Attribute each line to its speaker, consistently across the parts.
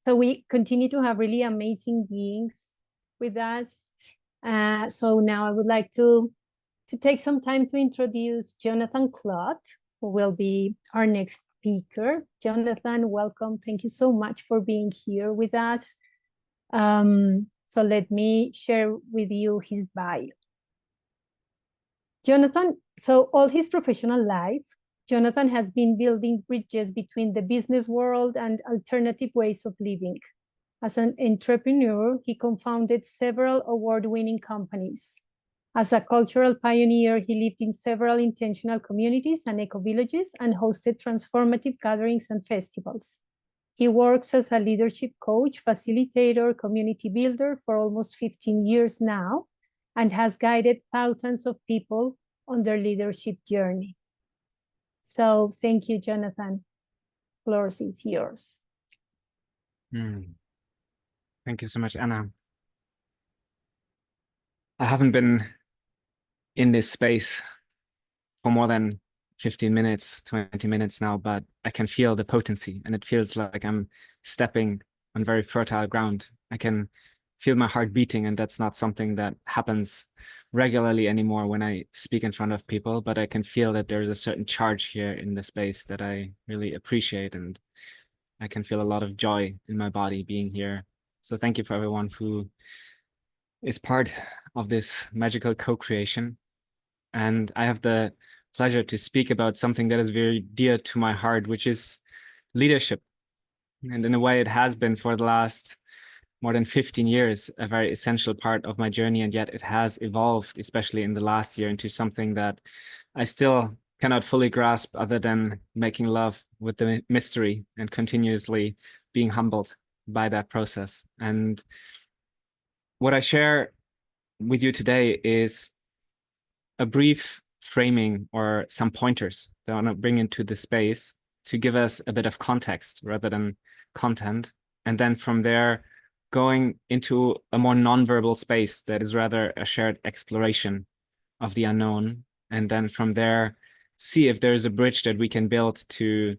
Speaker 1: So we continue to have really amazing beings with us. So now I would like to take some time to introduce Jonathan Clot, who will be our next speaker. Jonathan, welcome. Thank you so much for being here with us. So let me share with you his bio. Jonathan, so all his professional life, Jonathan has been building bridges between the business world and alternative ways of living. As an entrepreneur, he co-founded several award-winning companies. As a cultural pioneer, he lived in several intentional communities and eco-villages and hosted transformative gatherings and festivals. He works as a leadership coach, facilitator, community builder for almost 15 years now, and has guided thousands of people on their leadership journey. So thank you, Jonathan. Floor is yours.
Speaker 2: Thank you so much, Anna. I haven't been in this space for more than 15 minutes, 20 minutes now, but I can feel the potency, and it feels like I'm stepping on very fertile ground. I can feel my heart beating, and that's not something that happens regularly anymore when I speak in front of people, but I can feel that there's a certain charge here in the space that I really appreciate, and I can feel a lot of joy in my body being here. So thank you for everyone who is part of this magical co-creation. And I have the pleasure to speak about something that is very dear to my heart, which is leadership. And in a way, it has been for the last more than 15 years, a very essential part of my journey. And yet it has evolved, especially in the last year, into something that I still cannot fully grasp other than making love with the mystery and continuously being humbled by that process. And what I share with you today is a brief framing or some pointers that I want to bring into the space to give us a bit of context rather than content. And then from there, going into a more non-verbal space that is rather a shared exploration of the unknown. And then from there, see if there's a bridge that we can build to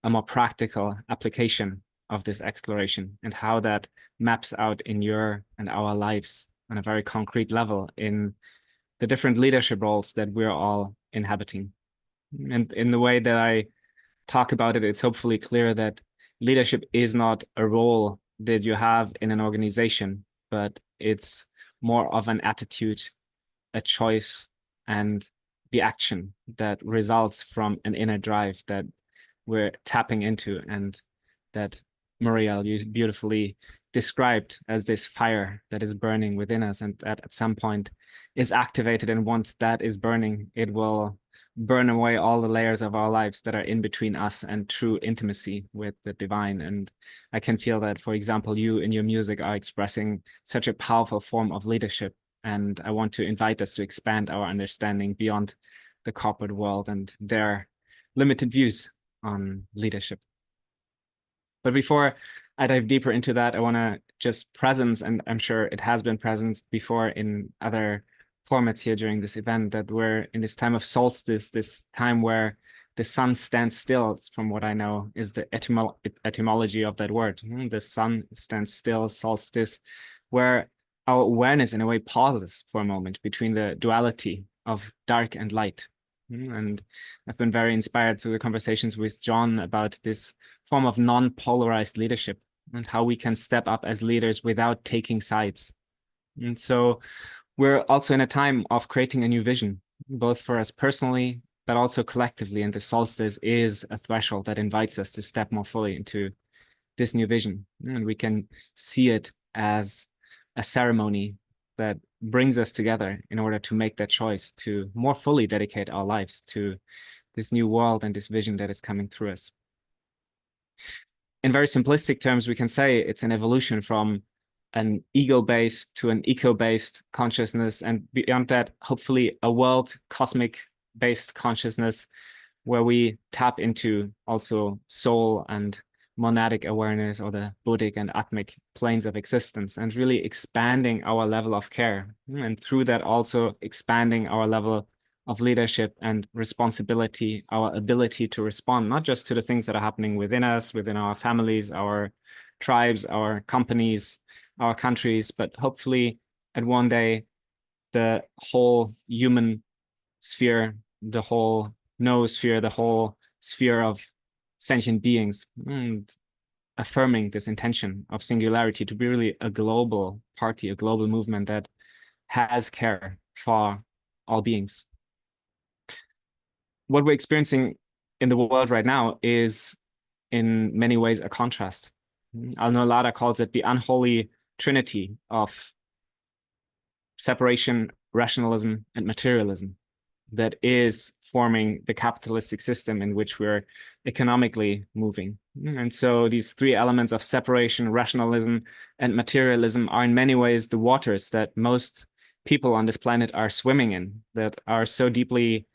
Speaker 2: a more practical application of this exploration and how that maps out in your and our lives on a very concrete level in the different leadership roles that we're all inhabiting. And in the way that I talk about it, it's hopefully clear that leadership is not a role that you have in an organization, but it's more of an attitude, a choice, and the action that results from an inner drive that we're tapping into, and that Muriel, you beautifully described as this fire that is burning within us, and that at some point is activated. And once that is burning, it will burn away all the layers of our lives that are in between us and true intimacy with the divine. And I can feel that, for example, you in your music are expressing such a powerful form of leadership. And I want to invite us to expand our understanding beyond the corporate world and their limited views on leadership. But before I dive deeper into that, I want to just presence, and I'm sure it has been present before in other formats here during this event, that we're in this time of solstice, this time where the sun stands still, from what I know is the etymology of that word. The sun stands still, solstice, where our awareness in a way pauses for a moment between the duality of dark and light. And I've been very inspired through the conversations with John about this form of non-polarized leadership and how we can step up as leaders without taking sides. And so we're also in a time of creating a new vision, both for us personally, but also collectively. And the solstice is a threshold that invites us to step more fully into this new vision. And we can see it as a ceremony that brings us together in order to make that choice to more fully dedicate our lives to this new world and this vision that is coming through us. In very simplistic terms, we can say it's an evolution from an ego-based to an eco-based consciousness, and beyond that, hopefully a world cosmic-based consciousness where we tap into also soul and monadic awareness, or the Buddhic and Atmic planes of existence, and really expanding our level of care. And through that, also expanding our level of leadership and responsibility, our ability to respond, not just to the things that are happening within us, within our families, our tribes, our companies, our countries, but hopefully at one day, the whole human sphere, the whole noosphere, the whole sphere of sentient beings, and affirming this intention of singularity to be really a global party, a global movement that has care for all beings. What we're experiencing in the world right now is in many ways a contrast. Al-Nolada calls it the unholy trinity of separation, rationalism, and materialism that is forming the capitalistic system in which we're economically moving. And so these three elements of separation, rationalism, and materialism are in many ways the waters that most people on this planet are swimming in, that are so deeply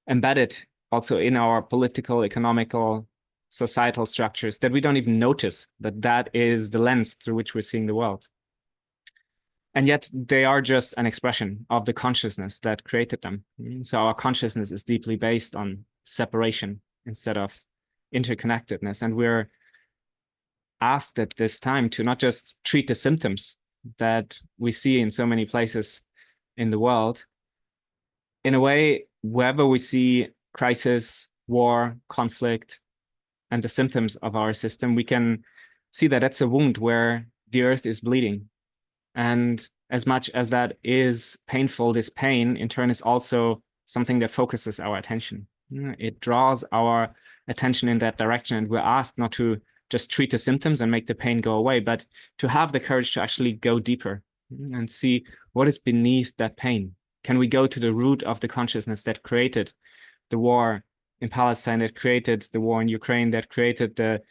Speaker 2: embedded also in our political, economical, societal structures that we don't even notice that that is the lens through which we're seeing the world. And yet they are just an expression of the consciousness that created them. So our consciousness is deeply based on separation instead of interconnectedness. And we're asked at this time to not just treat the symptoms that we see in so many places in the world. In a way, wherever we see crisis, war, conflict, and the symptoms of our system, we can see that that's a wound where the earth is bleeding. And as much as that is painful, this pain in turn is also something that focuses our attention. It draws our attention in that direction. And we're asked not to just treat the symptoms and make the pain go away, but to have the courage to actually go deeper and see what is beneath that pain. Can we go to the root of the consciousness that created the war in Palestine, that created the war in Ukraine, that created the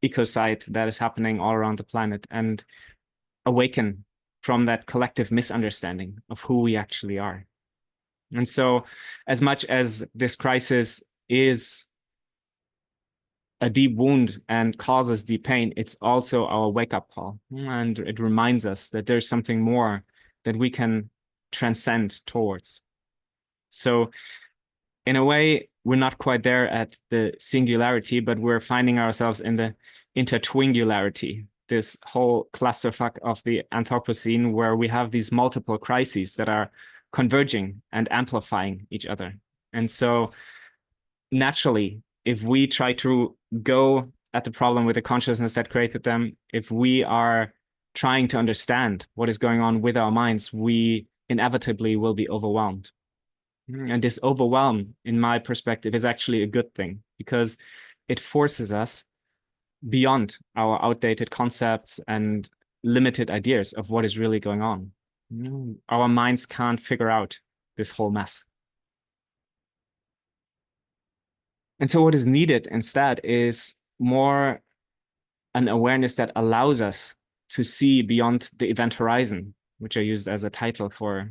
Speaker 2: ecocide that is happening all around the planet, and awaken from that collective misunderstanding of who we actually are? And so, as much as this crisis is a deep wound and causes deep pain, it's also our wake-up call. And it reminds us that there's something more that we can transcend towards. So in a way, we're not quite there at the singularity, but we're finding ourselves in the intertwingularity, this whole clusterfuck of the Anthropocene, where we have these multiple crises that are converging and amplifying each other. And so naturally, if we try to go at the problem with the consciousness that created them, if we are trying to understand what is going on with our minds, we inevitably will be overwhelmed. And this overwhelm, in my perspective, is actually a good thing because it forces us beyond our outdated concepts and limited ideas of what is really going on. Our minds can't figure out this whole mess. And so what is needed instead is more an awareness that allows us to see beyond the event horizon, which I used as a title for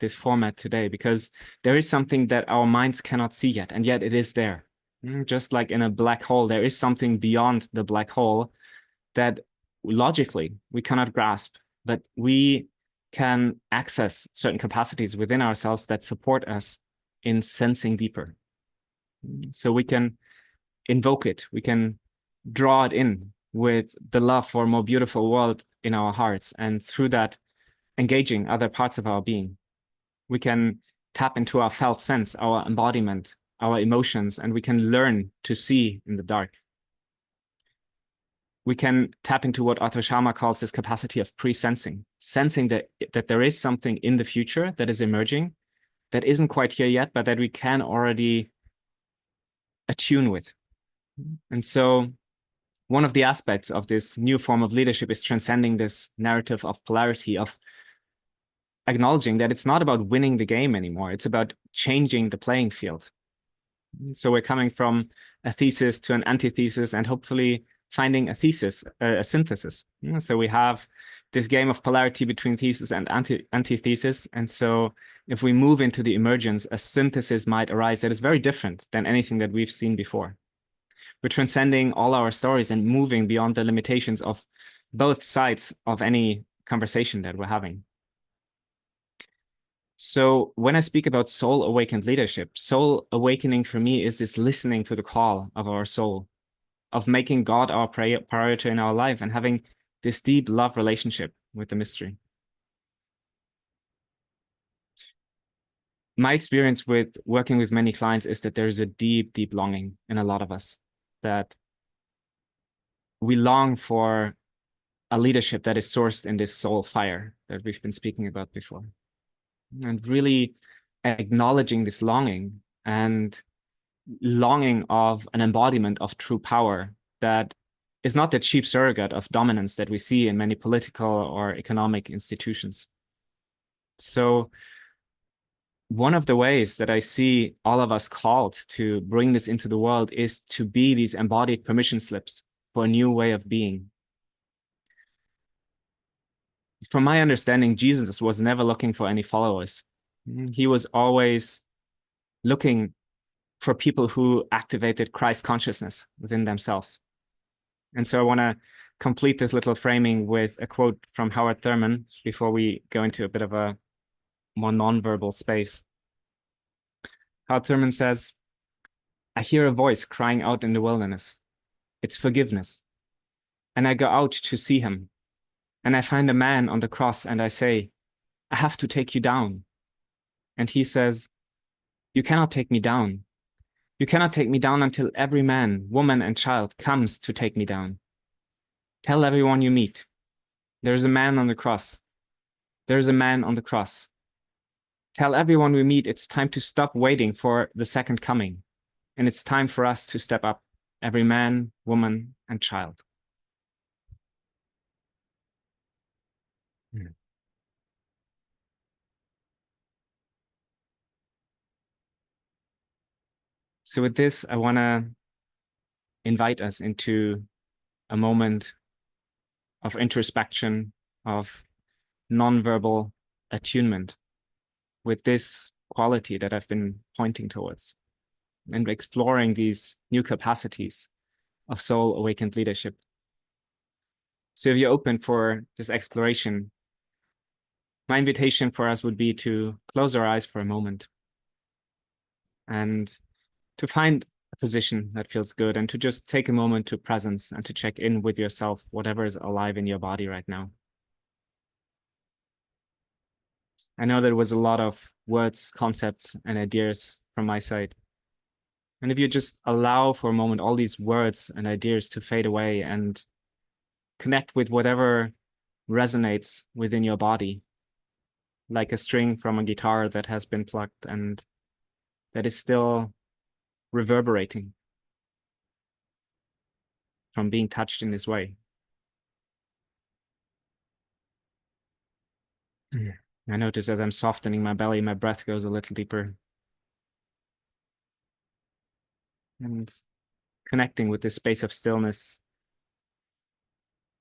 Speaker 2: this format today, because there is something that our minds cannot see yet, and yet it is there. Just like in a black hole, there is something beyond the black hole that logically we cannot grasp, but we can access certain capacities within ourselves that support us in sensing deeper. So we can invoke it, we can draw it in with the love for a more beautiful world in our hearts, and through that, engaging other parts of our being. We can tap into our felt sense, our embodiment, our emotions, and we can learn to see in the dark. We can tap into what Arthur Sharma calls this capacity of pre-sensing, sensing that there is something in the future that is emerging, that isn't quite here yet, but that we can already attune with. And so one of the aspects of this new form of leadership is transcending this narrative of polarity, of acknowledging that it's not about winning the game anymore. It's about changing the playing field. So we're coming from a thesis to an antithesis and hopefully finding a thesis, a synthesis. So we have this game of polarity between thesis and antithesis. And so if we move into the emergence, a synthesis might arise that is very different than anything that we've seen before. We're transcending all our stories and moving beyond the limitations of both sides of any conversation that we're having. So when I speak about soul awakened leadership, soul awakening for me is this listening to the call of our soul of making God our priority in our life and having this deep love relationship with the mystery. My experience with working with many clients is that there's a deep, deep longing in a lot of us, that we long for a leadership that is sourced in this soul fire that we've been speaking about before. And really acknowledging this longing and longing of an embodiment of true power that is not the cheap surrogate of dominance that we see in many political or economic institutions. So one of the ways that I see all of us called to bring this into the world is to be these embodied permission slips for a new way of being. From my understanding, Jesus was never looking for any followers. He was always looking for people who activated Christ consciousness within themselves. And so I want to complete this little framing with a quote from Howard Thurman before we go into a bit of a more nonverbal space. Howard Thurman says, "I hear a voice crying out in the wilderness. It's forgiveness. And I go out to see him. And I find a man on the cross and I say, I have to take you down. And he says, you cannot take me down. You cannot take me down until every man, woman, and child comes to take me down. Tell everyone you meet, there's a man on the cross. There's a man on the cross. Tell everyone we meet it's time to stop waiting for the second coming. And it's time for us to step up, every man, woman, and child." So with this, I want to invite us into a moment of introspection, of nonverbal attunement with this quality that I've been pointing towards, and exploring these new capacities of soul awakened leadership. So if you're open for this exploration, my invitation for us would be to close our eyes for a moment and to find a position that feels good, and to just take a moment to presence and to check in with yourself, whatever is alive in your body right now. I know there was a lot of words, concepts, and ideas from my side. And if you just allow for a moment all these words and ideas to fade away and connect with whatever resonates within your body, like a string from a guitar that has been plucked and that is still reverberating from being touched in this way. I notice as I'm softening my belly, my breath goes a little deeper. And connecting with this space of stillness,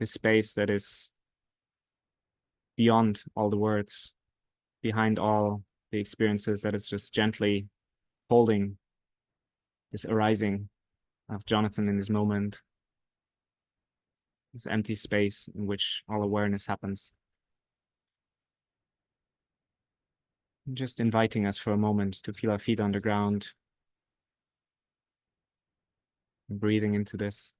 Speaker 2: this space that is beyond all the words, behind all the experiences, that is just gently holding this arising of Jonathan in this moment, this empty space in which all awareness happens. And just inviting us for a moment to feel our feet on the ground, and breathing into this.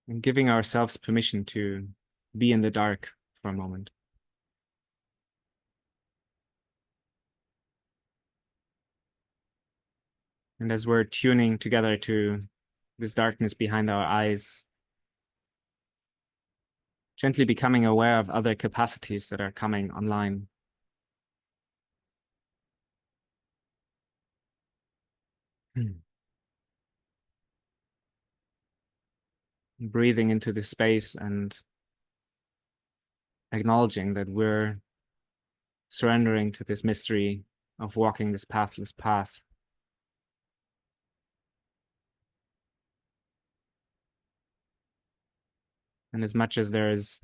Speaker 2: And giving ourselves permission to be in the dark for a moment. And as we're tuning together to this darkness behind our eyes, gently becoming aware of other capacities that are coming online. Breathing into this space and acknowledging that we're surrendering to this mystery of walking this pathless path. And as much as there is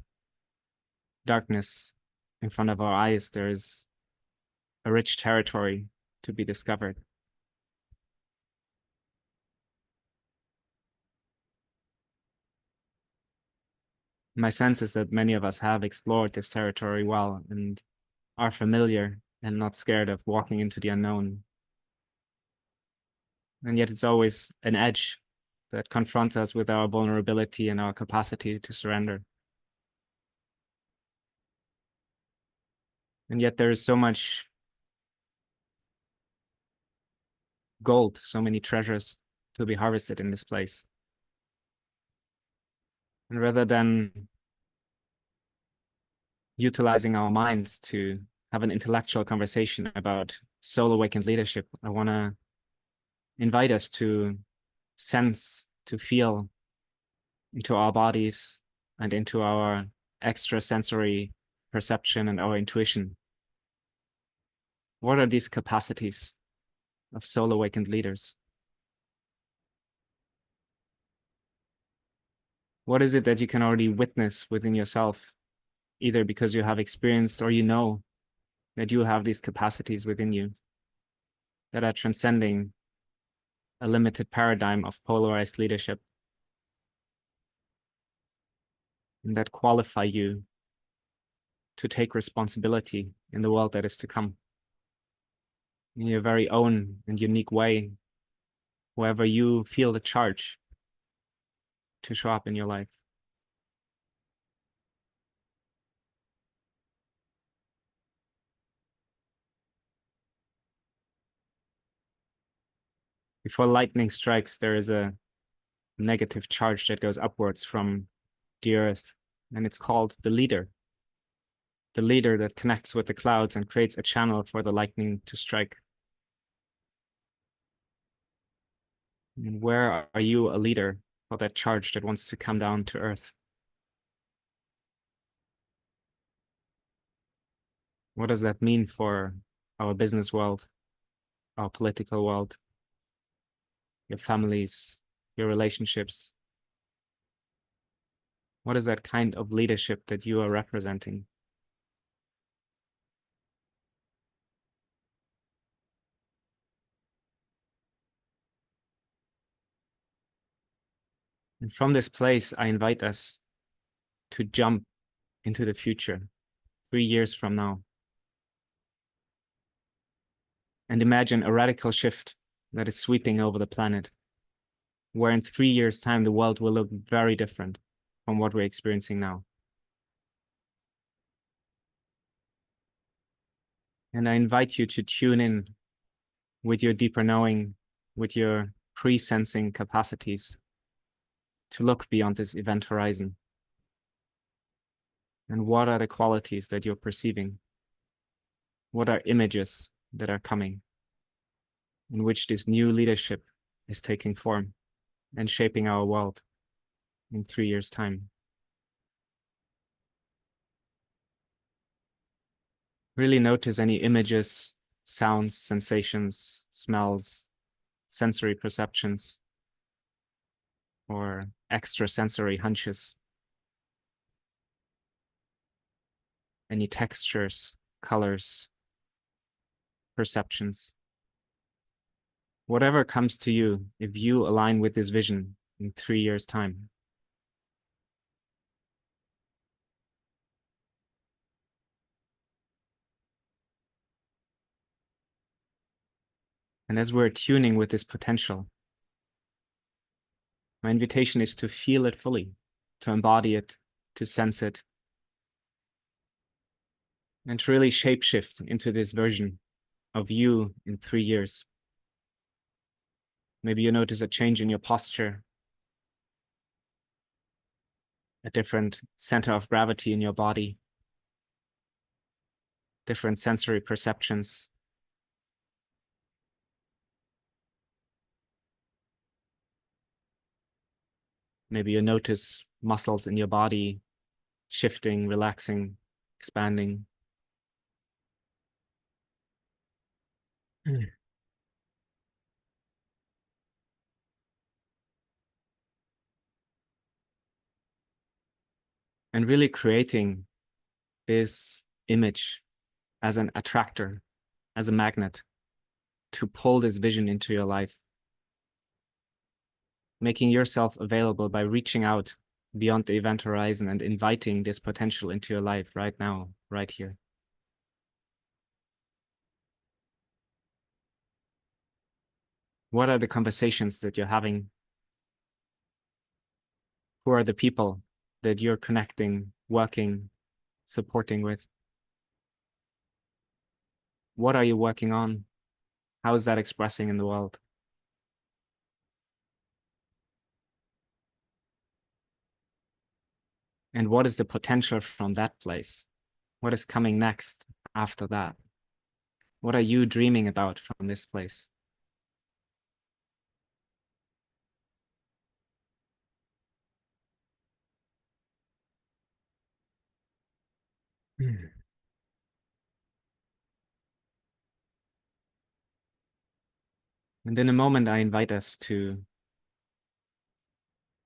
Speaker 2: darkness in front of our eyes, there is a rich territory to be discovered. My sense is that many of us have explored this territory well, and are familiar and not scared of walking into the unknown. And yet it's always an edge that confronts us with our vulnerability and our capacity to surrender. And yet there is so much gold, so many treasures to be harvested in this place. And rather than utilizing our minds to have an intellectual conversation about soul awakened leadership, I want to invite us to sense, to feel into our bodies and into our extrasensory perception and our intuition. What are these capacities of soul awakened leaders? What is it that you can already witness within yourself, either because you have experienced or you know that you have these capacities within you that are transcending a limited paradigm of polarized leadership and that qualify you to take responsibility in the world that is to come in your very own and unique way, wherever you feel the charge to show up in your life. Before lightning strikes, there is a negative charge that goes upwards from the earth, and it's called the leader that connects with the clouds and creates a channel for the lightning to strike. And where are you a leader for that charge that wants to come down to earth? What does that mean for our business world, our political world, your families, your relationships? What is that kind of leadership that you are representing? And from this place, I invite us to jump into the future, 3 years from now, and imagine a radical shift that is sweeping over the planet, where in 3 years' time, the world will look very different from what we're experiencing now. And I invite you to tune in with your deeper knowing, with your pre-sensing capacities, to look beyond this event horizon. And what are the qualities that you're perceiving? What are images that are coming, in which this new leadership is taking form and shaping our world in 3 years' time? Really notice any images, sounds, sensations, smells, sensory perceptions, or extrasensory hunches. Any textures, colors, perceptions. Whatever comes to you, if you align with this vision in 3 years' time. And as we're tuning with this potential, my invitation is to feel it fully, to embody it, to sense it, and to really shapeshift into this version of you in 3 years. Maybe you notice a change in your posture, a different center of gravity in your body, different sensory perceptions. Maybe you notice muscles in your body shifting, relaxing, expanding. And really creating this image as an attractor, as a magnet to pull this vision into your life. Making yourself available by reaching out beyond the event horizon and inviting this potential into your life right now, right here. What are the conversations that you're having? Who are the people that you're connecting, working, supporting with? What are you working on? How is that expressing in the world? And what is the potential from that place? What is coming next after that? What are you dreaming about from this place? Hmm. And in a moment, I invite us to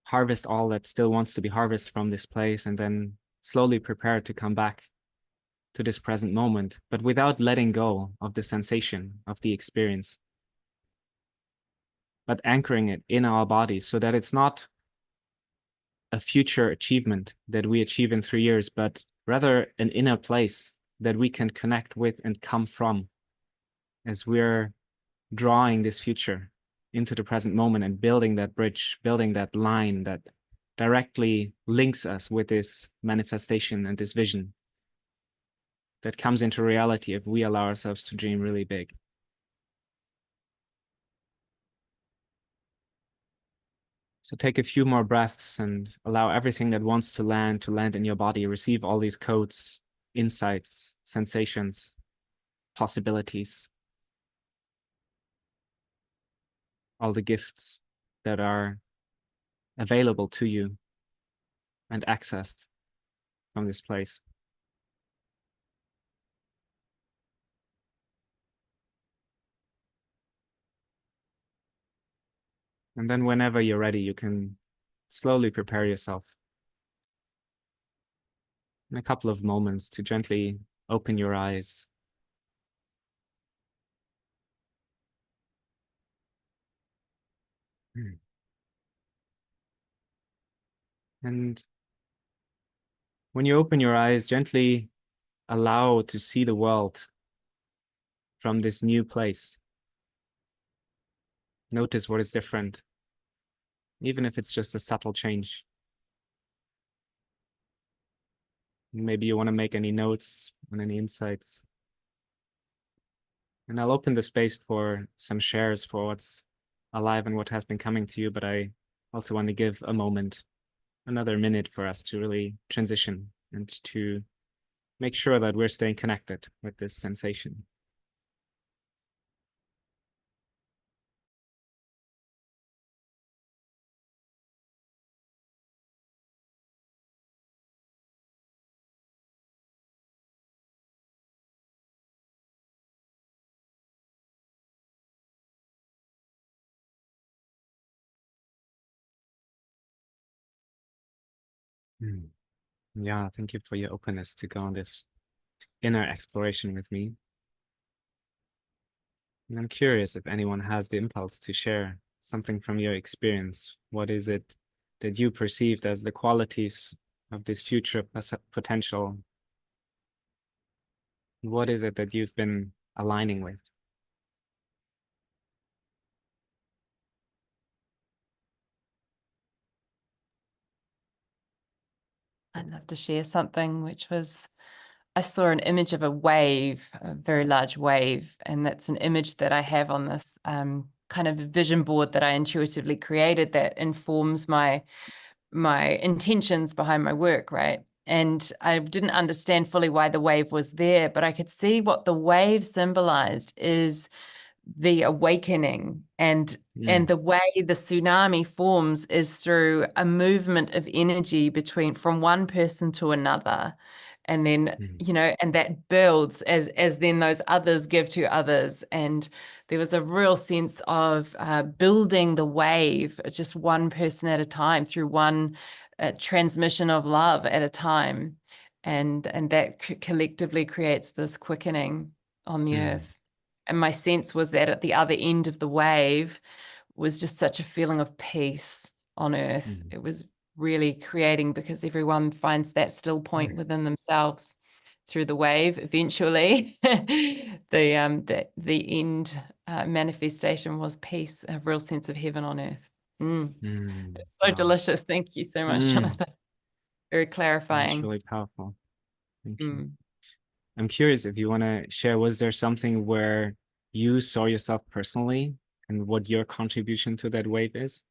Speaker 2: harvest all that still wants to be harvested from this place, and then slowly prepare to come back to this present moment, but without letting go of the sensation of the experience, but anchoring it in our bodies so that it's not a future achievement that we achieve in 3 years, but rather an inner place that we can connect with and come from as we're drawing this future into the present moment and building that bridge, building that line that directly links us with this manifestation and this vision that comes into reality if we allow ourselves to dream really big. So take a few more breaths and allow everything that wants to land in your body. Receive all these codes, insights, sensations, possibilities, all the gifts that are available to you and accessed from this place. And then whenever you're ready, you can slowly prepare yourself in a couple of moments to gently open your eyes. And when you open your eyes, gently allow to see the world from this new place. Notice what is different, even if it's just a subtle change. Maybe you want to make any notes and any insights. And I'll open the space for some shares for what's alive and what has been coming to you, but I also want to give a moment, another minute for us to really transition and to make sure that we're staying connected with this sensation. Mm. Yeah, thank you for your openness to go on this inner exploration with me. And I'm curious if anyone has the impulse to share something from your experience. What is it that you perceived as the qualities of this future potential? What is it that you've been aligning with?
Speaker 3: I'd love to share something, which was I saw an image of a wave, a very large wave, and that's an image that I have on this kind of vision board that I intuitively created that informs my intentions behind my work, right? And I didn't understand fully why the wave was there, but I could see what the wave symbolized is the awakening, and the way the tsunami forms is through a movement of energy from one person to another, and then and that builds as then those others give to others. And there was a real sense of building the wave just one person at a time through one transmission of love at a time, and that collectively creates this quickening on the earth. And my sense was that at the other end of the wave was just such a feeling of peace on earth. It was really creating, because everyone finds that still point within themselves through the wave. Eventually, the end manifestation was peace, a real sense of heaven on earth. It's so
Speaker 2: Wow.
Speaker 3: delicious. Thank you so much, Jonathan. Very clarifying.
Speaker 2: That's really powerful. Thank you. I'm curious if you want to share, was there something where you saw yourself personally and what your contribution to that wave is?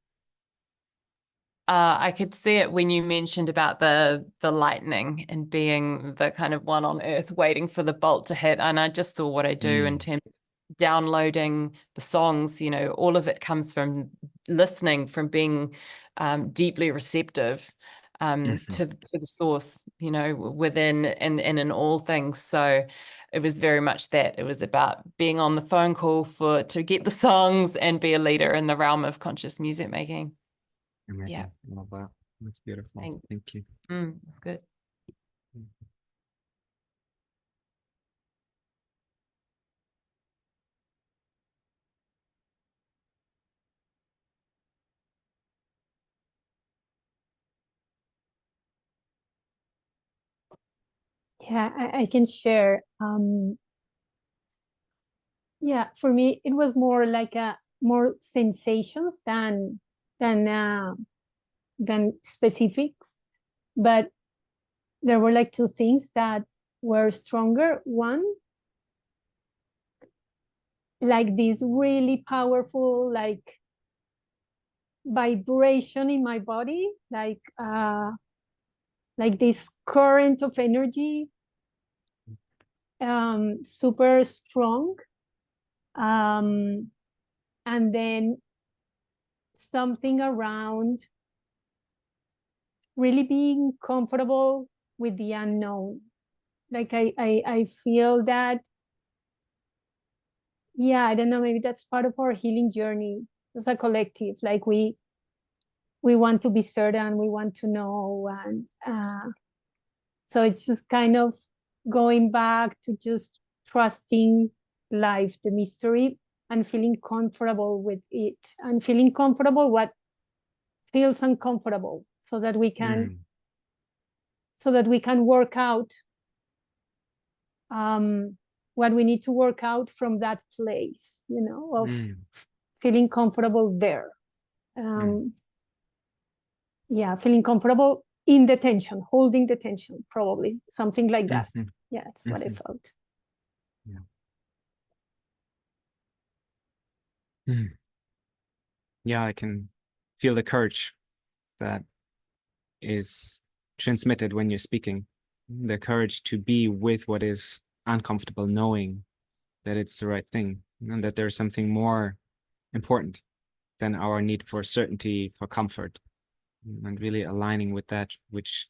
Speaker 3: I could see it when you mentioned about the lightning and being the kind of one on earth waiting for the bolt to hit. And I just saw what I do in terms of downloading the songs. You know, all of it comes from listening, from being deeply receptive to the source, you know, within and in all things. So it was very much that. It was about being on the phone call to get the songs and be a leader in the realm of conscious music making.
Speaker 2: Amazing.
Speaker 3: Yeah.
Speaker 2: I love that. That's beautiful. Thank you.
Speaker 3: That's good.
Speaker 1: Yeah, I can share. Yeah, for me, it was more like more sensations than specifics, but there were like two things that were stronger. One, like this really powerful like vibration in my body, like this current of energy, super strong, and then something around really being comfortable with the unknown. Like I feel that, yeah, I don't know, maybe that's part of our healing journey as a collective. Like we want to be certain, we want to know, and so it's just kind of going back to just trusting life, the mystery, and feeling comfortable with it, and feeling comfortable what feels uncomfortable, so that we can work out what we need to work out from that place, you know, of feeling comfortable there. Yeah, feeling comfortable in the tension, holding the tension, probably something like that. Yeah, that's what I felt.
Speaker 2: Yeah, I can feel the courage that is transmitted when you're speaking. The courage to be with what is uncomfortable, knowing that it's the right thing and that there's something more important than our need for certainty, for comfort, and really aligning with that which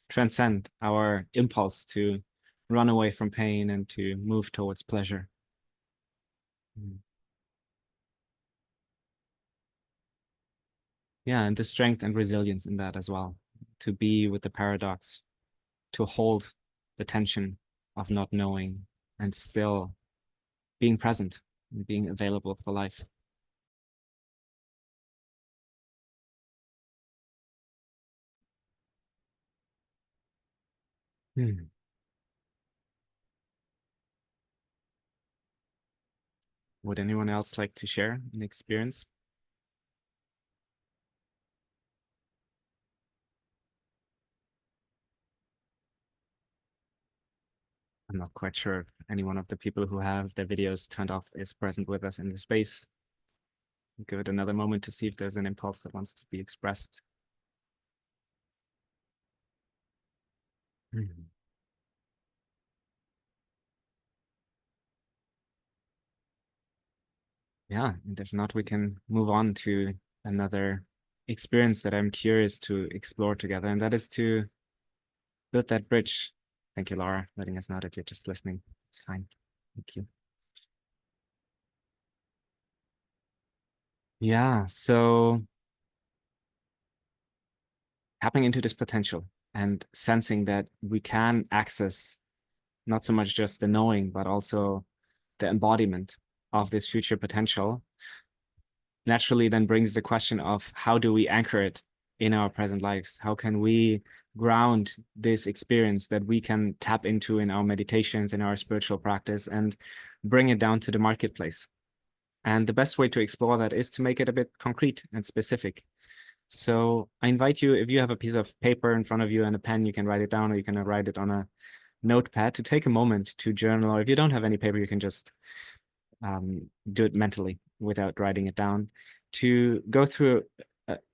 Speaker 2: transcend our impulse to run away from pain and to move towards pleasure. Yeah, and the strength and resilience in that as well, to be with the paradox, to hold the tension of not knowing and still being present and being available for life. Would anyone else like to share an experience? I'm not quite sure if any one of the people who have their videos turned off is present with us in the space. Give it another moment to see if there's an impulse that wants to be expressed. Yeah, and if not, we can move on to another experience that I'm curious to explore together, and that is to build that bridge. Thank you, Laura, letting us know that you're just listening. It's fine. Thank you. Yeah, so tapping into this potential and sensing that we can access not so much just the knowing, but also the embodiment of this future potential naturally then brings the question of how do we anchor it in our present lives? How can we ground this experience that we can tap into in our meditations, in our spiritual practice, and bring it down to the marketplace? And the best way to explore that is to make it a bit concrete and specific. So I invite you, if you have a piece of paper in front of you and a pen, you can write it down, or you can write it on a notepad, to take a moment to journal. Or if you don't have any paper, you can just do it mentally without writing it down, to go through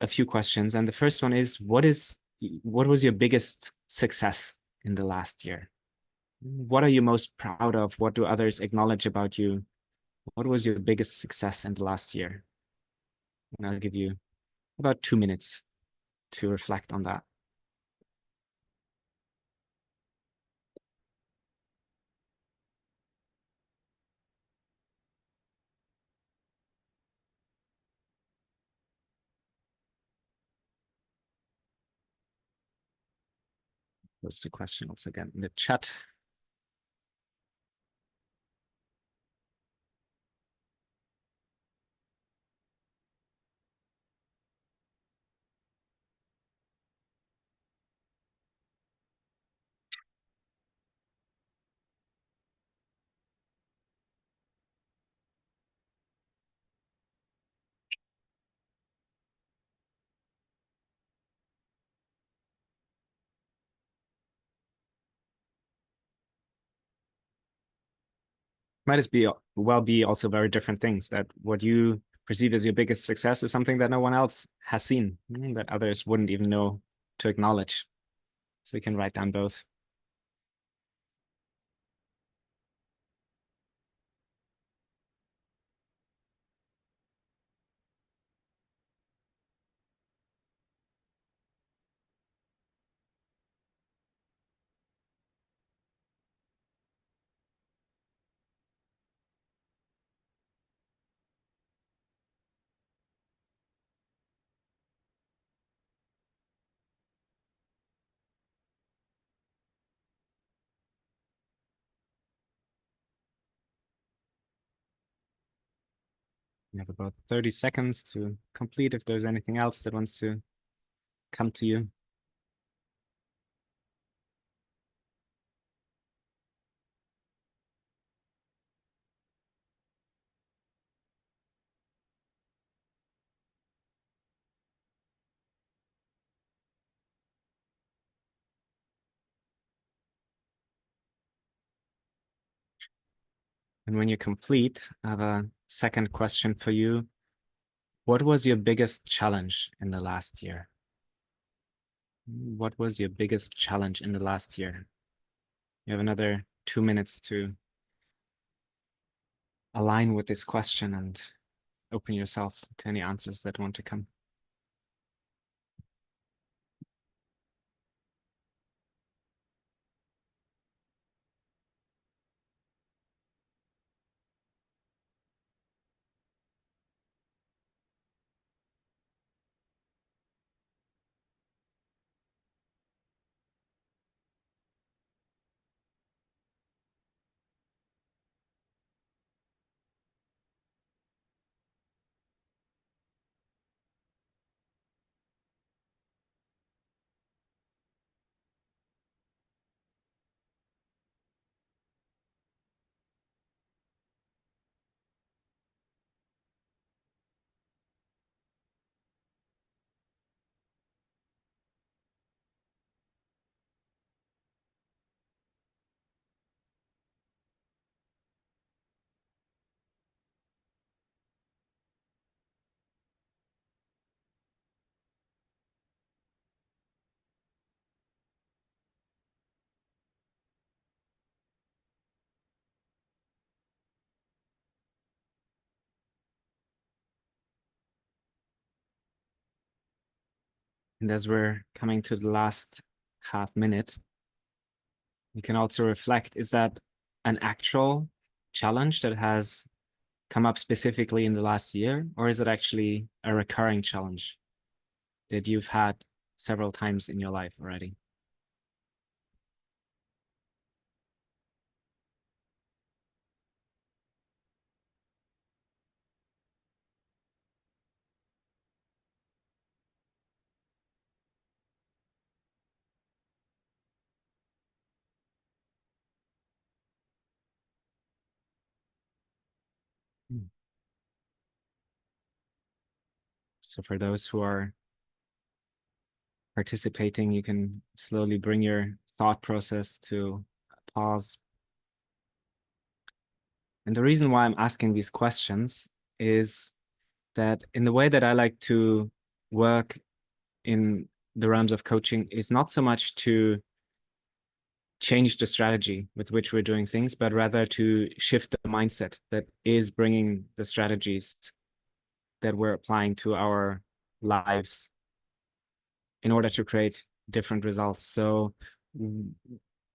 Speaker 2: a few questions. And the first one is, what was your biggest success in the last year? What are you most proud of? What do others acknowledge about you? What was your biggest success in the last year? And I'll give you about 2 minutes to reflect on that. Those two questions again in the chat. Might as well be also very different things, that what you perceive as your biggest success is something that no one else has seen, that others wouldn't even know to acknowledge. So we can write down both. You have about 30 seconds to complete if there's anything else that wants to come to you. And when you're complete, I have a second question for you. What was your biggest challenge in the last year? What was your biggest challenge in the last year? You have another 2 minutes to align with this question and open yourself to any answers that want to come. And as we're coming to the last half minute, you can also reflect, is that an actual challenge that has come up specifically in the last year, or is it actually a recurring challenge that you've had several times in your life already? So for those who are participating, you can slowly bring your thought process to a pause. And the reason why I'm asking these questions is that in the way that I like to work in the realms of coaching is not so much to change the strategy with which we're doing things, but rather to shift the mindset that is bringing the strategies that we're applying to our lives in order to create different results. So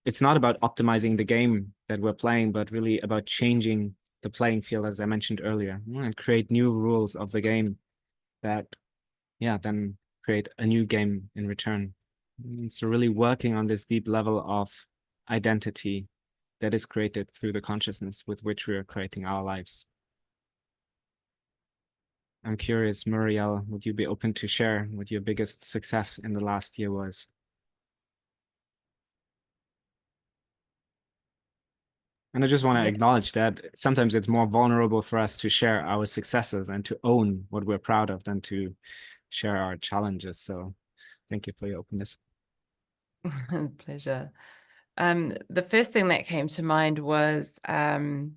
Speaker 2: it's not about optimizing the game that we're playing, but really about changing the playing field, as I mentioned earlier, and create new rules of the game that, then create a new game in return. And so really working on this deep level of identity that is created through the consciousness with which we are creating our lives. I'm curious, Muriel, would you be open to share what your biggest success in the last year was? And I just want to acknowledge that sometimes it's more vulnerable for us to share our successes and to own what we're proud of than to share our challenges. So thank you for your openness.
Speaker 3: Pleasure. The first thing that came to mind was my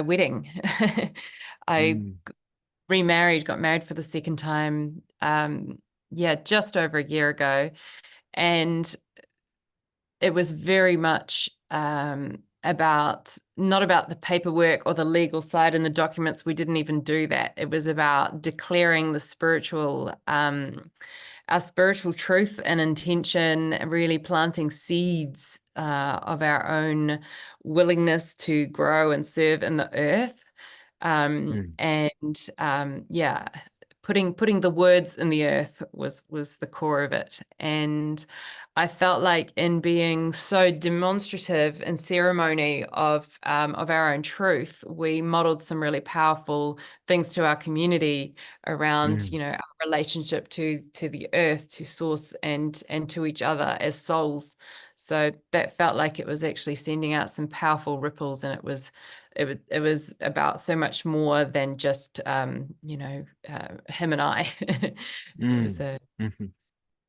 Speaker 3: wedding. I got married for the second time, just over a year ago. And it was very much about not about the paperwork or the legal side and the documents. We didn't even do that. It was about declaring the spiritual, our spiritual truth and intention, and really planting seeds of our own willingness to grow and serve in the earth. Putting the words in the earth was the core of it. And I felt like in being so demonstrative in ceremony of our own truth, we modeled some really powerful things to our community around, our relationship to the earth, to source, and to each other as souls. So that felt like it was actually sending out some powerful ripples, and it was about so much more than just him and I. It was a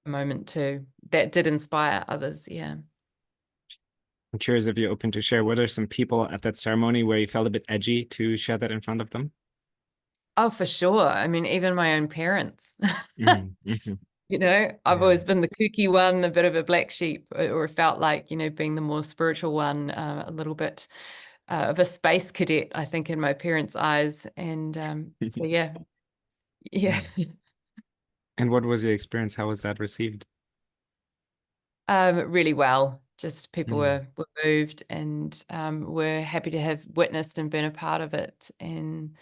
Speaker 3: moment too that did inspire others. I'm
Speaker 2: curious if you're open to share, were there some people at that ceremony where you felt a bit edgy to share that in front of them?
Speaker 3: Oh, for sure. I mean, even my own parents. I've always been the kooky one, a bit of a black sheep, or felt like, being the more spiritual one, a little bit of a space cadet, I think, in my parents' eyes. And so, yeah.
Speaker 2: And what was your experience? How was that received?
Speaker 3: Really well. Just people were moved and were happy to have witnessed and been a part of it. And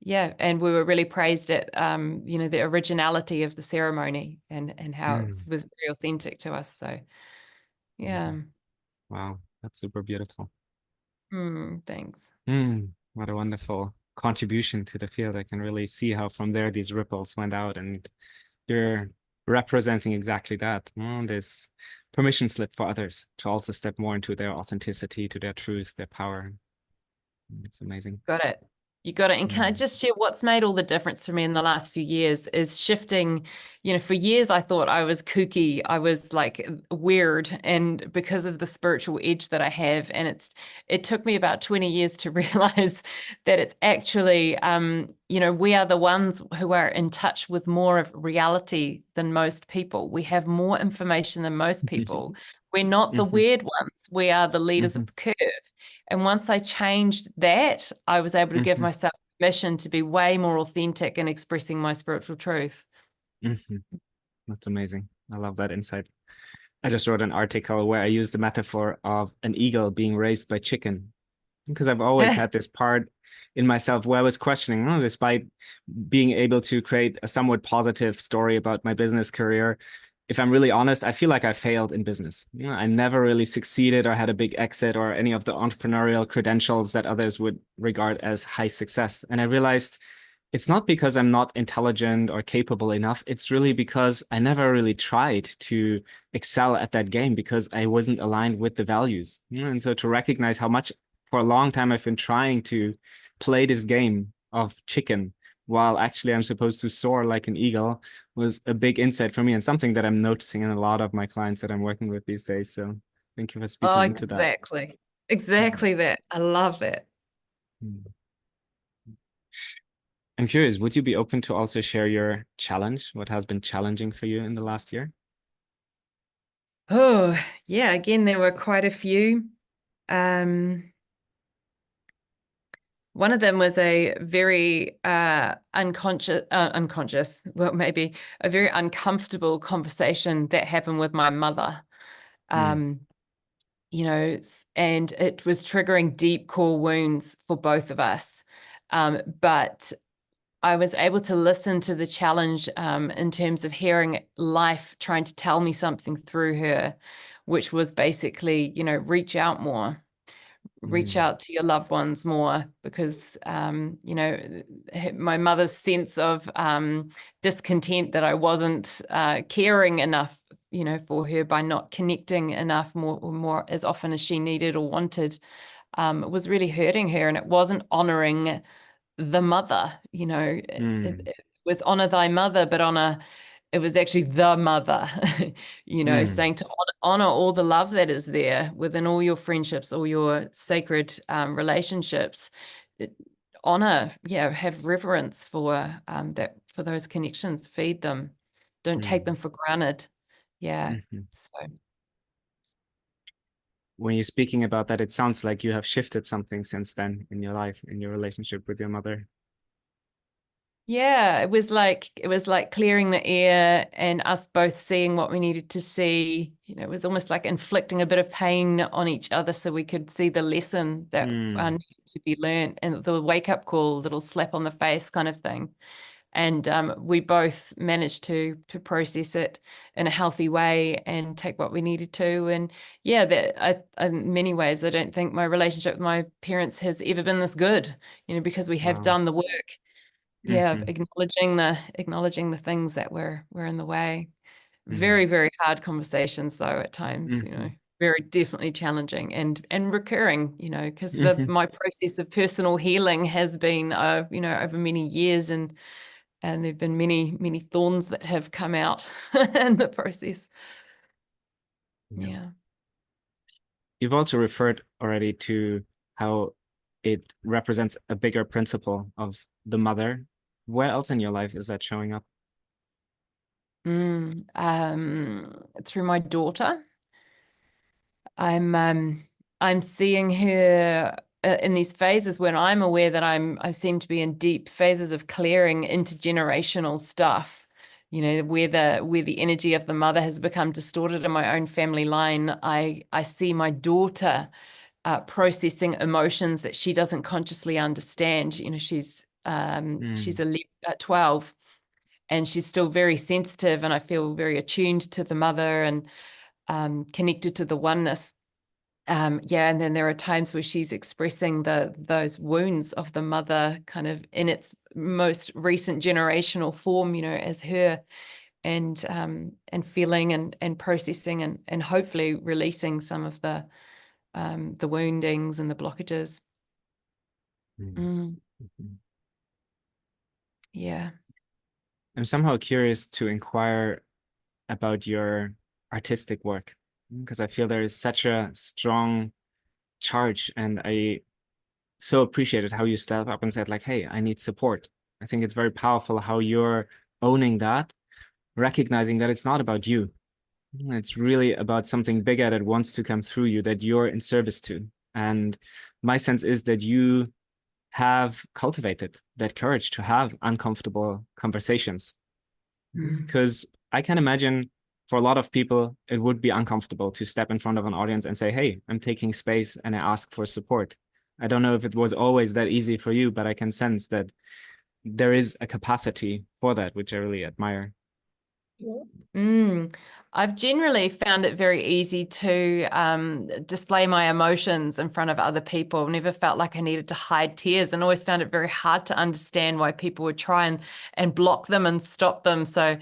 Speaker 3: and we were really praised at the originality of the ceremony and how it was very authentic to us. So
Speaker 2: wow, that's super beautiful.
Speaker 3: Thanks.
Speaker 2: What a wonderful contribution to the field. I can really see how from there these ripples went out, and you're representing exactly that. This permission slip for others to also step more into their authenticity, to their truth, their power. It's amazing.
Speaker 3: Got it. You got it. And can I just share what's made all the difference for me in the last few years is shifting. For years I thought I was kooky. I was like weird, and because of the spiritual edge that I have. And it took me about 20 years to realize that it's actually, we are the ones who are in touch with more of reality than most people. We have more information than most people. We're not the weird ones. We are the leaders of the curve. And once I changed that, I was able to give myself permission to be way more authentic in expressing my spiritual truth.
Speaker 2: That's amazing. I love that insight. I just wrote an article where I used the metaphor of an eagle being raised by chicken, because I've always had this part in myself where I was questioning, despite being able to create a somewhat positive story about my business career, if I'm really honest, I feel like I failed in business. I never really succeeded or had a big exit or any of the entrepreneurial credentials that others would regard as high success. And I realized it's not because I'm not intelligent or capable enough. It's really because I never really tried to excel at that game because I wasn't aligned with the values. And so to recognize how much for a long time I've been trying to play this game of chicken while actually I'm supposed to soar like an eagle, was a big insight for me, and something that I'm noticing in a lot of my clients that I'm working with these days. So thank you for
Speaker 3: Oh,
Speaker 2: speaking into that.
Speaker 3: exactly that. I love that.
Speaker 2: I'm curious, would you be open to also share your challenge? What has been challenging for you in the last year?
Speaker 3: Oh, yeah, again, there were quite a few. One of them was a very unconscious, well, maybe a very uncomfortable conversation that happened with my mother. You know, and it was triggering deep core wounds for both of us. But I was able to listen to the challenge in terms of hearing life trying to tell me something through her, which was basically, you know, reach out more. Reach out to your loved ones more, because you know, my mother's sense of discontent that I wasn't caring enough, you know, for her by not connecting enough more as often as she needed or wanted, was really hurting her, and it wasn't honoring the mother. You know, it was honor thy mother, but it was actually the mother, you know, saying to honor all the love that is there within all your friendships, all your sacred relationships. Honor, yeah, have reverence for that, for those connections, feed them, don't take them for granted. Yeah. So
Speaker 2: When you're speaking about that, it sounds like you have shifted something since then in your life, in your relationship with your mother.
Speaker 3: yeah, it was like clearing the air and us both seeing what we needed to see. You know, it was almost like inflicting a bit of pain on each other so we could see the lesson that needed to be learned, and the wake-up call, little slap on the face kind of thing. And we both managed to process it in a healthy way and take what we needed to. And yeah, that in many ways, I don't think my relationship with my parents has ever been this good, you know, because we have done the work. Yeah, acknowledging the things that were in the way. Very, very hard conversations though at times, you know, very definitely challenging and recurring, you know, because my process of personal healing has been you know, over many years, and there've been many thorns that have come out in the process. Yeah.
Speaker 2: You've also referred already to how it represents a bigger principle of the mother. Where else in your life is that showing up?
Speaker 3: Through my daughter. I'm seeing her in these phases when I'm aware that I seem to be in deep phases of clearing intergenerational stuff, you know, where the energy of the mother has become distorted in my own family line. I see my daughter processing emotions that she doesn't consciously understand. You know, she's 12, and she's still very sensitive, and I feel very attuned to the mother and connected to the oneness. Yeah, and then there are times where she's expressing those wounds of the mother kind of in its most recent generational form, you know, as her, and feeling and processing and hopefully releasing some of the woundings and the blockages. Yeah.
Speaker 2: I'm somehow curious to inquire about your artistic work, because I feel there is such a strong charge, and I so appreciated how you stepped up and said like, hey, I need support. I think it's very powerful how you're owning that, recognizing that it's not about you. It's really about something bigger that wants to come through you, that you're in service to. And my sense is that you have cultivated that courage to have uncomfortable conversations. Because I can imagine for a lot of people, it would be uncomfortable to step in front of an audience and say, hey, I'm taking space and I ask for support. I don't know if it was always that easy for you, but I can sense that there is a capacity for that, which I really admire.
Speaker 3: I've generally found it very easy to display my emotions in front of other people. Never felt like I needed to hide tears, and always found it very hard to understand why people would try and block them and stop them. So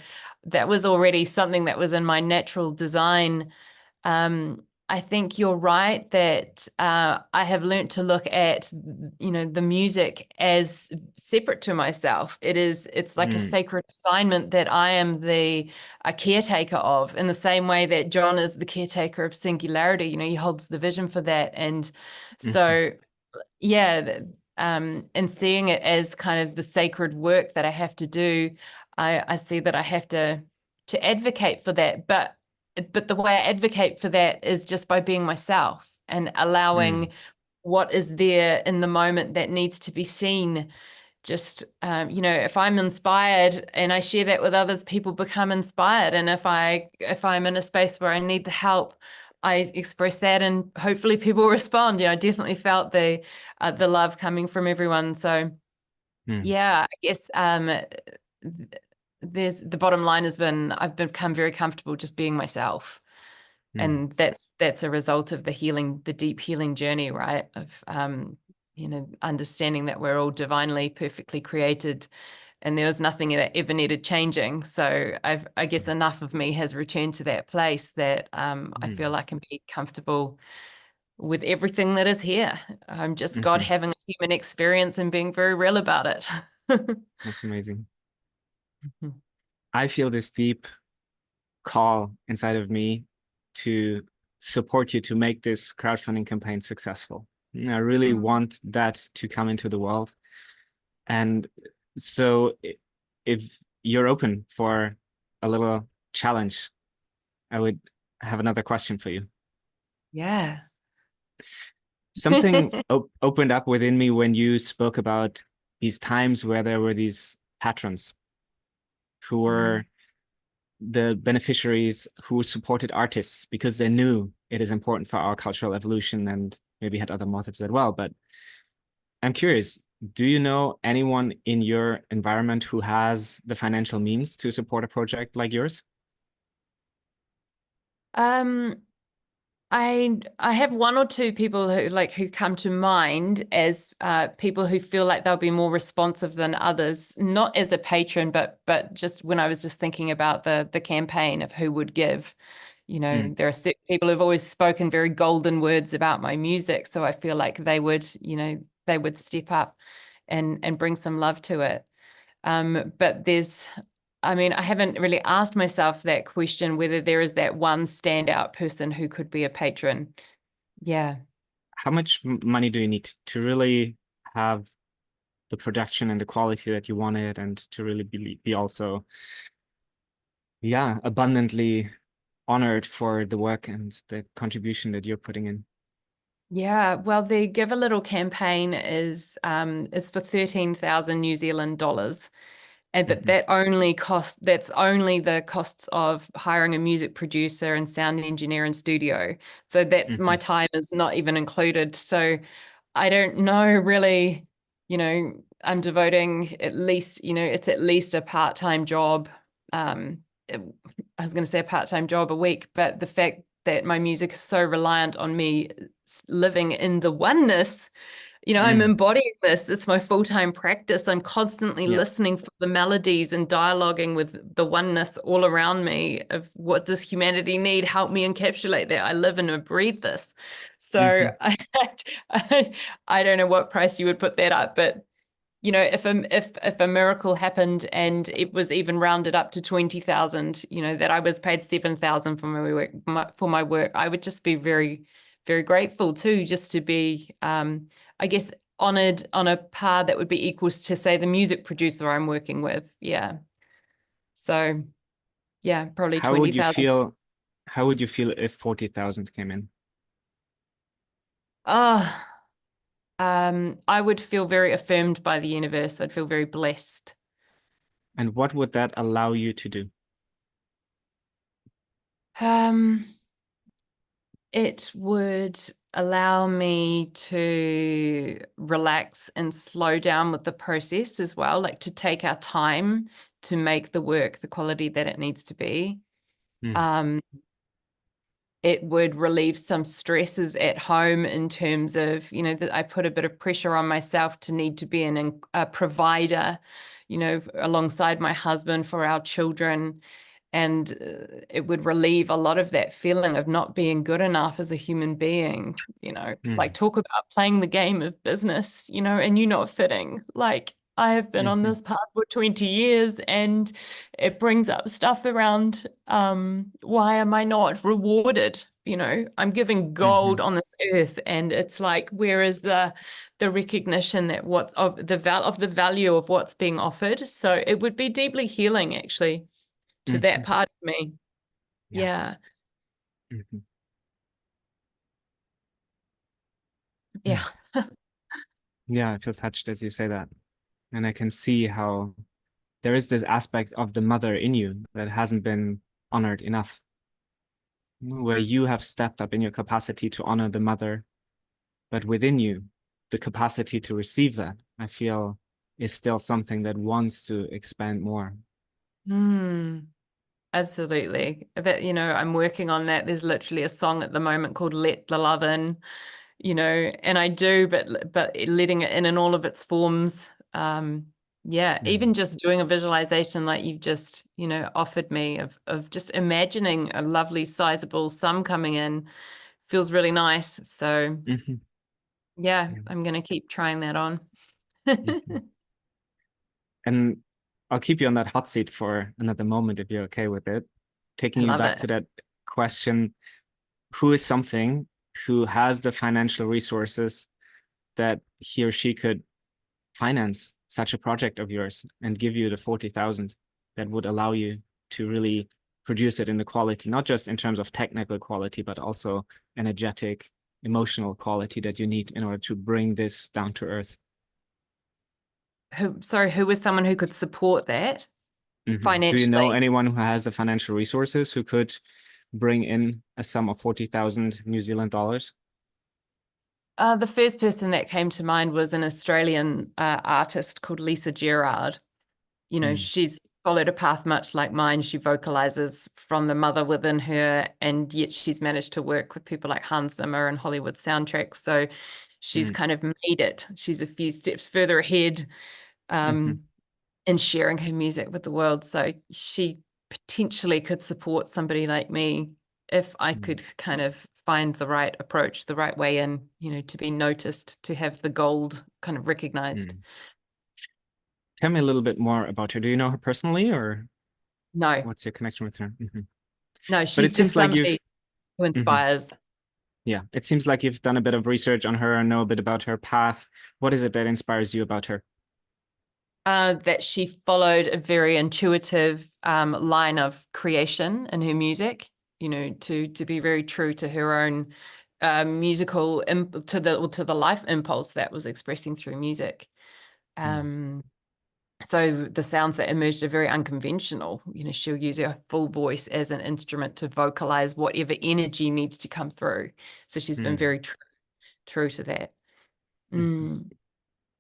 Speaker 3: that was already something that was in my natural design. I think you're right that I have learned to look at, the music as separate to myself. It's like a sacred assignment that I am a caretaker of, in the same way that John is the caretaker of singularity. He holds the vision for that. And so, yeah, and seeing it as kind of the sacred work that I have to do, I see that I have to advocate for that. But the way I advocate for that is just by being myself and allowing what is there in the moment that needs to be seen. Just, if I'm inspired and I share that with others, people become inspired. And if I'm in a space where I need the help, I express that, and hopefully people respond. I definitely felt the love coming from everyone. So yeah, I guess there's the bottom line has been I've become very comfortable just being myself. And that's a result of the deep healing journey, right? Of understanding that we're all divinely, perfectly created, and there was nothing that ever needed changing. So I guess enough of me has returned to that place that I feel I can be comfortable with everything that is here. I'm just God having a human experience and being very real about it.
Speaker 2: That's amazing. I feel this deep call inside of me to support you to make this crowdfunding campaign successful. I really want that to come into the world. And so if you're open for a little challenge, I would have another question for you.
Speaker 3: Yeah.
Speaker 2: Something opened up within me when you spoke about these times where there were these patrons who were the beneficiaries who supported artists because they knew it is important for our cultural evolution, and maybe had other motives as well. But I'm curious, do you know anyone in your environment who has the financial means to support a project like yours?
Speaker 3: I have one or two people who come to mind as people who feel like they'll be more responsive than others, not as a patron, but just when I was just thinking about the campaign of who would give. There are certain people who've always spoken very golden words about my music, so I feel like they would step up and bring some love to it. But I haven't really asked myself that question, whether there is that one standout person who could be a patron. Yeah.
Speaker 2: How much money do you need to really have the production and the quality that you wanted, and to really be also, abundantly honored for the work and the contribution that you're putting in?
Speaker 3: Yeah, well, the Give a Little campaign is for 13,000 New Zealand dollars. But that's only the costs of hiring a music producer and sound engineer and studio. So that's my time is not even included. So I don't know really, I'm devoting at least, it's at least a part-time job. I was going to say a part-time job a week, but the fact that my music is so reliant on me living in the oneness, I'm embodying this. It's my full-time practice. I'm constantly listening for the melodies and dialoguing with the oneness all around me of what does humanity need? Help me encapsulate that. I live and breathe this. So I don't know what price you would put that up, but if a miracle happened and it was even rounded up to 20,000, that I was paid 7,000 for my work, I would just be very, very grateful too, just to be, I guess, honored on a par that would be equal to, say, the music producer I'm working with. Yeah. So, yeah, probably 20,000.
Speaker 2: How would you feel if 40,000 came in?
Speaker 3: I would feel very affirmed by the universe. I'd feel very blessed.
Speaker 2: And what would that allow you to do?
Speaker 3: It would allow me to relax and slow down with the process as well, like to take our time to make the work the quality that it needs to be. It would relieve some stresses at home in terms of, that I put a bit of pressure on myself to need to be a provider, alongside my husband for our children. And it would relieve a lot of that feeling of not being good enough as a human being, like talk about playing the game of business, and you not fitting. Like, I have been on this path for 20 years, and it brings up stuff around why am I not rewarded? I'm giving gold on this earth, and it's like, where is the recognition that of the value of what's being offered? So it would be deeply healing, actually, to that part of me. Yeah. Yeah.
Speaker 2: Yeah, I feel touched as you say that. And I can see how there is this aspect of the mother in you that hasn't been honored enough, where you have stepped up in your capacity to honor the mother, but within you, the capacity to receive that, I feel, is still something that wants to expand more.
Speaker 3: Absolutely. That, I'm working on that. There's literally a song at the moment called Let the Love In, and I do, but letting it in all of its forms. Even just doing a visualization like you've just, offered me of just imagining a lovely sizable sum coming in feels really nice. So I'm going to keep trying that on.
Speaker 2: And I'll keep you on that hot seat for another moment if you're okay with it. Taking you back to that question, who is something who has the financial resources that he or she could finance such a project of yours and give you the 40,000 that would allow you to really produce it in the quality, not just in terms of technical quality, but also energetic, emotional quality that you need in order to bring this down to earth?
Speaker 3: Who was someone who could support that financially?
Speaker 2: Do you know anyone who has the financial resources who could bring in a sum of 40,000 New Zealand dollars?
Speaker 3: The first person that came to mind was an Australian artist called Lisa Gerard. She's followed a path much like mine. She vocalizes from the mother within her, and yet she's managed to work with people like Hans Zimmer and Hollywood soundtracks. So she's kind of made it. She's a few steps further ahead in sharing her music with the world. So she potentially could support somebody like me if I could kind of find the right approach, the right way in, to be noticed, to have the gold kind of recognized.
Speaker 2: Tell me a little bit more about her. Do you know her personally, or
Speaker 3: no?
Speaker 2: What's your connection with her?
Speaker 3: No, she's just somebody who inspires.
Speaker 2: Yeah, it seems like you've done a bit of research on her and know a bit about her path. What is it that inspires you about her?
Speaker 3: That she followed a very intuitive line of creation in her music, to be very true to her own musical to the life impulse that was expressing through music. So the sounds that emerged are very unconventional. She'll use her full voice as an instrument to vocalize whatever energy needs to come through. So she's been very true to that.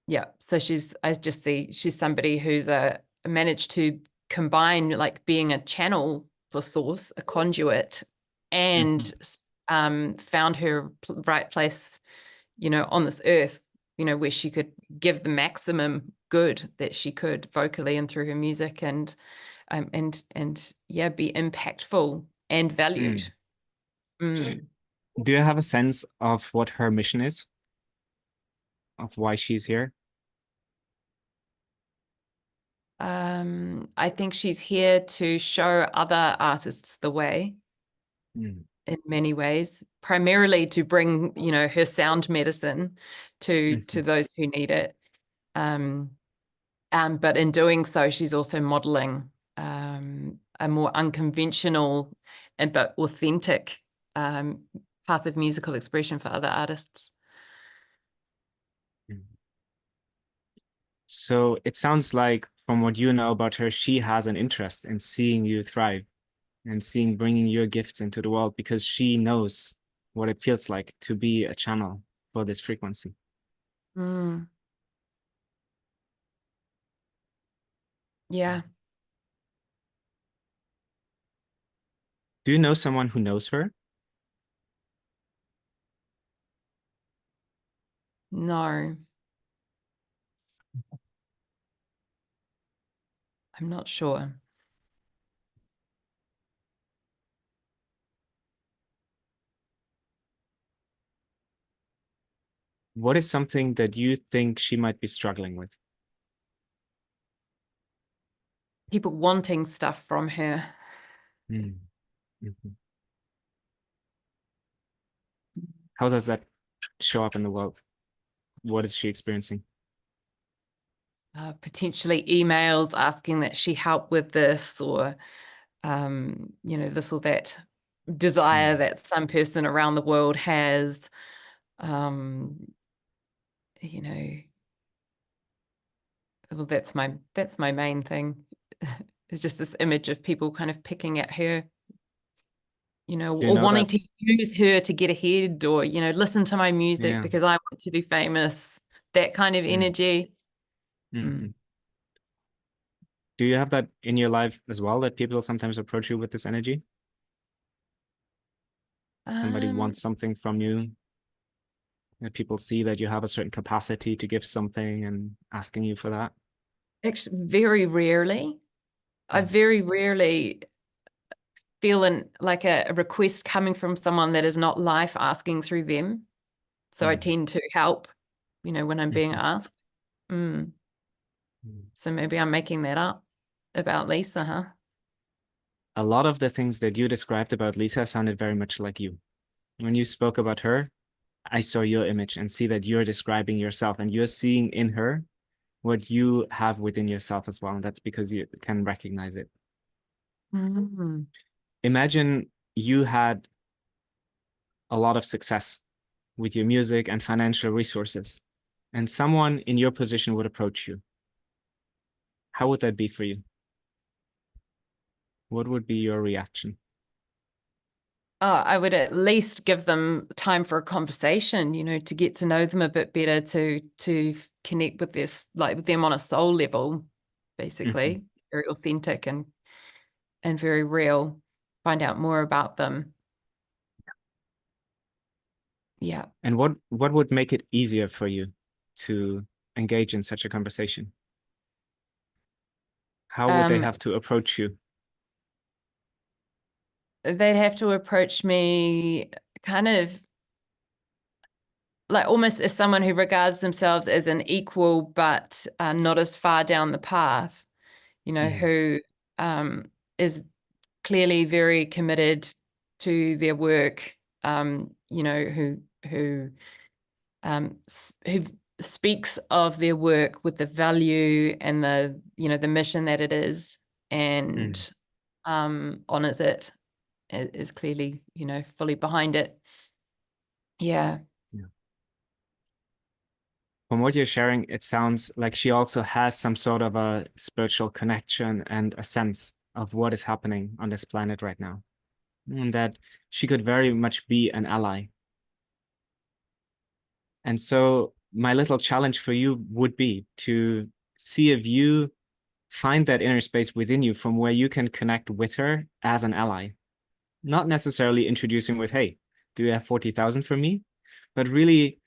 Speaker 3: Yeah. So I just see she's somebody who's managed to combine like being a channel for source, a conduit, and found her right place, on this earth, where she could give the maximum good that she could vocally and through her music, and be impactful and valued.
Speaker 2: Do you have a sense of what her mission is? Of why she's here?
Speaker 3: I think she's here to show other artists the way in many ways, primarily to bring, her sound medicine to those who need it. But in doing so, she's also modeling a more unconventional but authentic path of musical expression for other artists.
Speaker 2: So it sounds like, from what you know about her, she has an interest in seeing you thrive and bringing your gifts into the world, because she knows what it feels like to be a channel for this frequency.
Speaker 3: Yeah.
Speaker 2: Do you know someone who knows her?
Speaker 3: No. I'm not sure.
Speaker 2: what is something that you think she might be struggling with?
Speaker 3: People wanting stuff from her.
Speaker 2: Mm. Mhm. How does that show up in the world? What is she experiencing?
Speaker 3: Potentially emails asking that she help with this, or this or that desire that some person around the world has. Well, that's my main thing. It's just this image of people kind of picking at her,
Speaker 2: Do you
Speaker 3: or
Speaker 2: know
Speaker 3: wanting
Speaker 2: that?
Speaker 3: to use her to get ahead, or, listen to my music
Speaker 2: Yeah.
Speaker 3: because I want to be famous, that kind of energy.
Speaker 2: Mhm. Do you have that in your life as well, that people sometimes approach you with this energy? Somebody
Speaker 3: Um,
Speaker 2: wants something from you, that people see that you have a certain capacity to give something and asking you for that?
Speaker 3: Actually, very rarely. I very rarely feel like a request coming from someone that is not life asking through them. So I tend to help, when I'm being asked. So maybe I'm making that up about Lisa, huh?
Speaker 2: A lot of the things that you described about Lisa sounded very much like you. When you spoke about her, I saw your image and see that you're describing yourself and you're seeing in her what you have within yourself as well. And that's because you can recognize it. Imagine you had a lot of success with your music and financial resources, and someone in your position would approach you. How would that be for you? What would be your reaction?
Speaker 3: I would at least give them time for a conversation, to get to know them a bit better, to connect with this, like with them on a soul level, basically, very authentic and very real. Find out more about them. Yeah.
Speaker 2: And what would make it easier for you to engage in such a conversation? How would they have to approach you?
Speaker 3: They'd have to approach me kind of like almost as someone who regards themselves as an equal, but not as far down the path, who is clearly very committed to their work, who speaks of their work with the value and the mission that it is, and honors it, is clearly, fully behind it. Yeah.
Speaker 2: From what you're sharing, it sounds like she also has some sort of a spiritual connection and a sense of what is happening on this planet right now, and that she could very much be an ally. And so my little challenge for you would be to see if you find that inner space within you from where you can connect with her as an ally, not necessarily introducing with, hey, do you have 40,000 for me? But really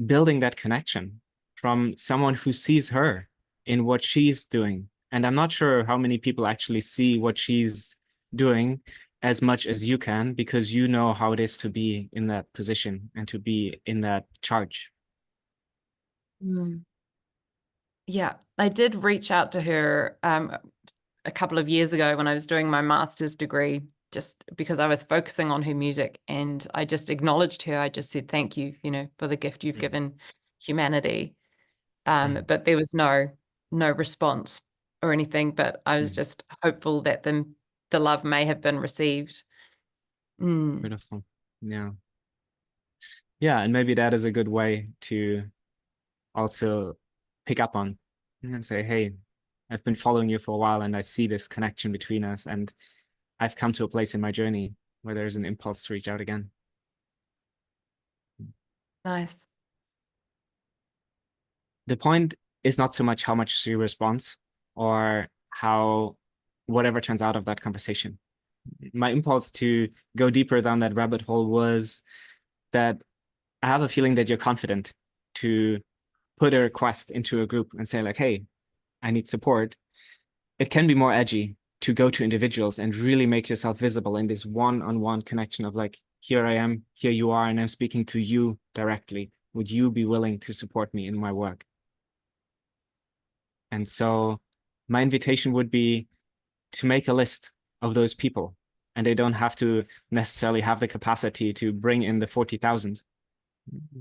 Speaker 2: building that connection from someone who sees her in what she's doing. And I'm not sure how many people actually see what she's doing as much as you can, because you know how it is to be in that position and to be in that charge.
Speaker 3: Yeah, I did reach out to her a couple of years ago when I was doing my master's degree, just because I was focusing on her music, and I just acknowledged her. I just said, thank you, for the gift you've given humanity. But there was no response or anything, but I was just hopeful that the love may have been received.
Speaker 2: Beautiful. Yeah. Yeah, and maybe that is a good way to also pick up on and say, hey, I've been following you for a while and I see this connection between us, and I've come to a place in my journey where there's an impulse to reach out again.
Speaker 3: Nice.
Speaker 2: The point is not so much how much she responds or how whatever turns out of that conversation. My impulse to go deeper down that rabbit hole was that I have a feeling that you're confident to put a request into a group and say like, hey, I need support. It can be more edgy to go to individuals and really make yourself visible in this one-on-one connection of like, here I am, here you are, and I'm speaking to you directly. would you be willing to support me in my work? And so my invitation would be to make a list of those people, and they don't have to necessarily have the capacity to bring in the 40,000,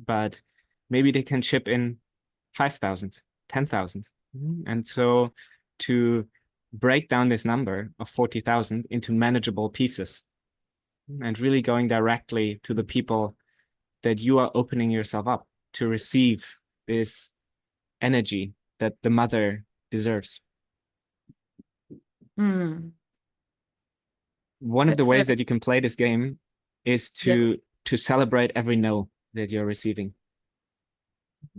Speaker 2: but maybe they can chip in 5,000, 10,000. And so to break down this number of 40,000 into manageable pieces and really going directly to the people that you are opening yourself up to receive this energy that the mother deserves.
Speaker 3: Mm.
Speaker 2: One of the
Speaker 3: That's
Speaker 2: ways that you can play this game is to
Speaker 3: Yep.
Speaker 2: celebrate every no that you're receiving.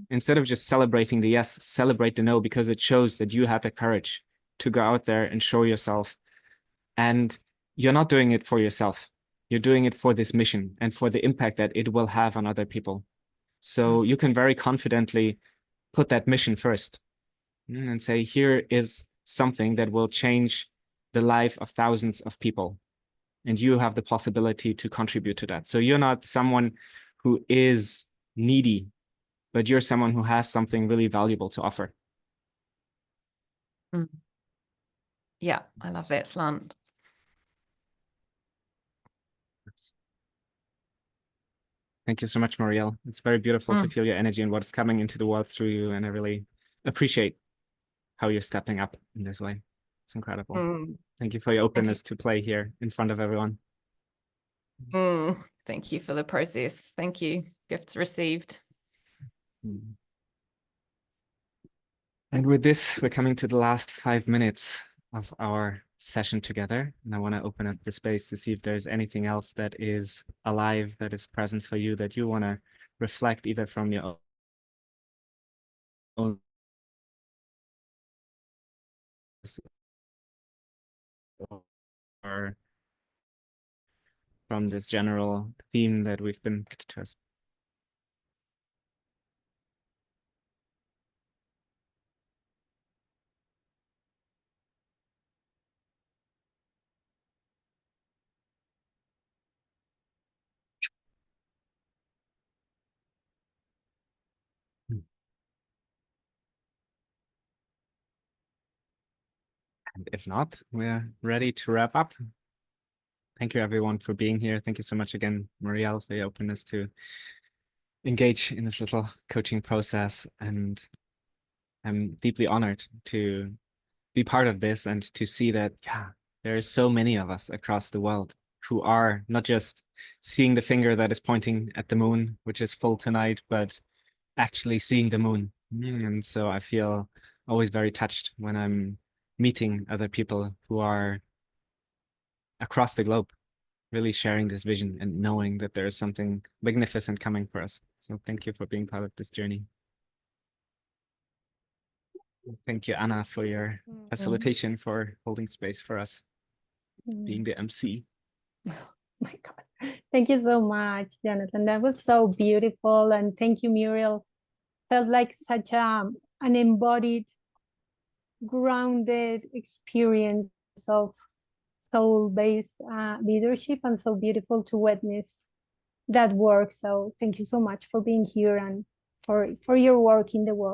Speaker 2: Instead of just celebrating the yes, celebrate the no, because it shows that you have the courage to go out there and show yourself. And you're not doing it for yourself. You're doing it for this mission and for the impact that it will have on other people. So you can very confidently put that mission first and say, here is something that will change the life of thousands of people. And you have the possibility to contribute to that. So you're not someone who is needy, but you're someone who has something really valuable to offer.
Speaker 3: Mm. Yeah, I love that slant.
Speaker 2: Thank you so much, Marielle. It's very beautiful to feel your energy and what's coming into the world through you. And I really appreciate how you're stepping up in this way. It's incredible. Thank you for your openness to play here in front of everyone.
Speaker 3: Thank you for the process. Thank you. Gifts received.
Speaker 2: And with this, we're coming to the last 5 minutes of our session together. And I want to open up the space to see if there's anything else that is alive, that is present for you, that you want to reflect either from your own or from this general theme that we've been to us. And if not, we're ready to wrap up. Thank you, everyone, for being here. Thank you so much again, Marielle, for your openness to engage in this little coaching process. And I'm deeply honored to be part of this and to see that, yeah, there are so many of us across the world who are not just seeing the finger that is pointing at the moon, which is full tonight, but actually seeing the moon. And so I feel always very touched when I'm meeting other people who are across the globe, really sharing this vision and knowing that there is something magnificent coming for us. So thank you for being part of this journey. Thank you, Anna, for your facilitation, for holding space for us, being the MC.
Speaker 1: Oh my God. Thank you so much, Jonathan. That was so beautiful. And thank you, Muriel. Felt like such an embodied, grounded experience of soul-based leadership, and so beautiful to witness that work. So thank you so much for being here and for your work in the world.